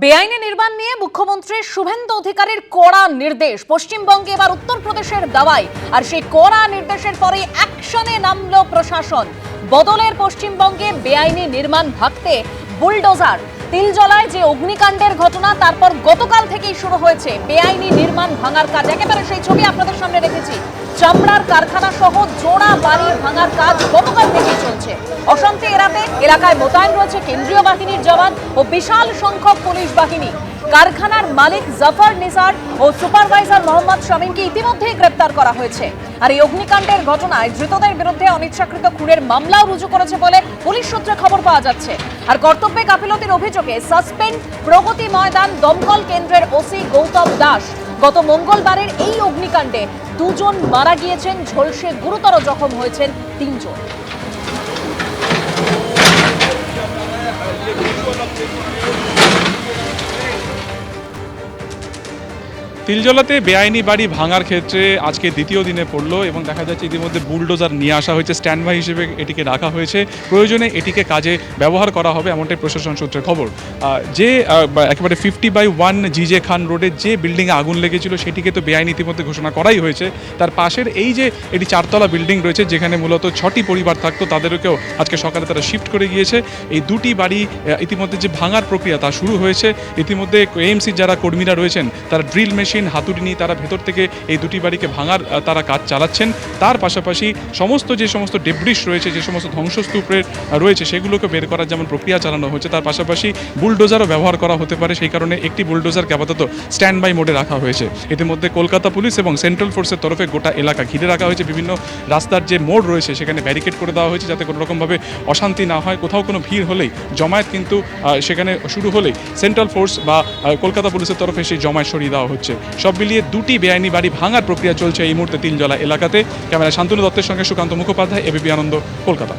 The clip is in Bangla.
বেআইনি নির্মাণ নিয়ে মুখ্যমন্ত্রী শুভেন্দু অধিকারীর কড়া নির্দেশ। পশ্চিমবঙ্গে এবার উত্তরপ্রদেশের দাওয়াই, আর সেই কড়া নির্দেশের পরে অ্যাকশনে নামল প্রশাসন। বদলের পশ্চিমবঙ্গে বেআইনি নির্মাণ ভাঙতে বুলডোজার। তিলজলায় যে অগ্নিকাণ্ডের ঘটনা, তারপর গতকাল থেকেই শুরু হয়েছে বেআইনি নির্মাণ ভাঙার কাজ। একেবারে সেই ছবি আপনাদের সামনে রেখেছি। চামড়ার কারখানা সহ জোড়া বাড়ি ভাঙার কাজ গতকাল থেকেই চলছে। অশান্তি এড়াতে এলাকায় মোতায়েন রয়েছে কেন্দ্রীয় বাহিনীর জওয়ান ও বিশাল সংখ্যক পুলিশ বাহিনী। কারখানার মালিক জাফর নিসার ও সুপারভাইজার মোহাম্মদ শামীমকে ইতিমধ্যেই গ্রেপ্তার করা হয়েছে। আর এই অগ্নিকাণ্ডের ঘটনায় ধৃতদের বিরুদ্ধে অনিচ্ছাকৃত খুনের মামলাও রুজু করেছে বলে পুলিশ সূত্রে খবর পাওয়া যাচ্ছে। আর কর্তব্যে গাফিলতির অভিযোগে সাসপেন্ড প্রগতি ময়দান দমকল কেন্দ্রের ওসি গৌতম দাস। গত মঙ্গলবারের এই অগ্নিকাণ্ডে দুজন মারা গিয়েছেন, ঝলসে গুরুতর জখম হয়েছেন তিনজন। তিলজলাতে বেআইনি বাড়ি ভাঙার ক্ষেত্রে আজকে দ্বিতীয় দিনে পড়লো এবং দেখা যাচ্ছে ইতিমধ্যে বুলডোজার নিয়ে আসা হয়েছে, স্ট্যান্ড বাই হিসেবে এটিকে রাখা হয়েছে। প্রয়োজনে এটিকে কাজে ব্যবহার করা হবে, এমনটাই প্রশাসন সূত্রে খবর। যে একেবারে 50/1 জিজে খান রোডের যে বিল্ডিংয়ে আগুন লেগেছিল সেটিকে তো বেআইনি ইতিমধ্যে ঘোষণা করাই হয়েছে। তার পাশের এই যে এটি 4তলা বিল্ডিং রয়েছে, যেখানে মূলত 6টি পরিবার থাকতো, তাদেরকেও আজকে সকালে তারা শিফট করে গিয়েছে। এই দুটি বাড়ি ইতিমধ্যে যে ভাঙার প্রক্রিয়া তা শুরু হয়েছে। ইতিমধ্যে এএমসির যারা কর্মীরা রয়েছেন তারা ড্রিল মেশিন হাতুড়ি নিয়ে তারা ভেতর থেকে এই দুটি বাড়িকে ভাঙার তারা কাজ চালাচ্ছেন। তার পাশাপাশি যে সমস্ত ডেব্রিস রয়েছে, যে সমস্ত ধ্বংসস্তূপের রয়েছে, সেগুলোকে বের করার যেমন প্রক্রিয়া চালানো হচ্ছে, তার পাশাপাশি বুলডোজারও ব্যবহার করা হতে পারে। সেই কারণে একটি বুলডোজারকে আপাতত স্ট্যান্ড বাই মোডে রাখা হয়েছে। ইতিমধ্যে কলকাতা পুলিশ এবং সেন্ট্রাল ফোর্সের তরফে গোটা এলাকা ঘিরে রাখা হয়েছে। বিভিন্ন রাস্তার যে মোড় রয়েছে সেখানে ব্যারিকেড করে দেওয়া হয়েছে, যাতে কোনো রকমভাবে অশান্তি না হয়। কোথাও কোনো ভিড় হলেই, জমায়েত কিন্তু সেখানে শুরু হলেই সেন্ট্রাল ফোর্স বা কলকাতা পুলিশের তরফে সেই জমায়েত সরিয়ে দেওয়া হচ্ছে। সব মিলিয়ে দুটি বেআইনি বাড়ি ভাঙার প্রক্রিয়া চলছে এই মুহূর্তে তিলজলা এলাকাতে। ক্যামেরা শান্তনু দত্তের সঙ্গে সুকান্ত মুখোপাধ্যায়, এবিপি আনন্দ, কলকাতা।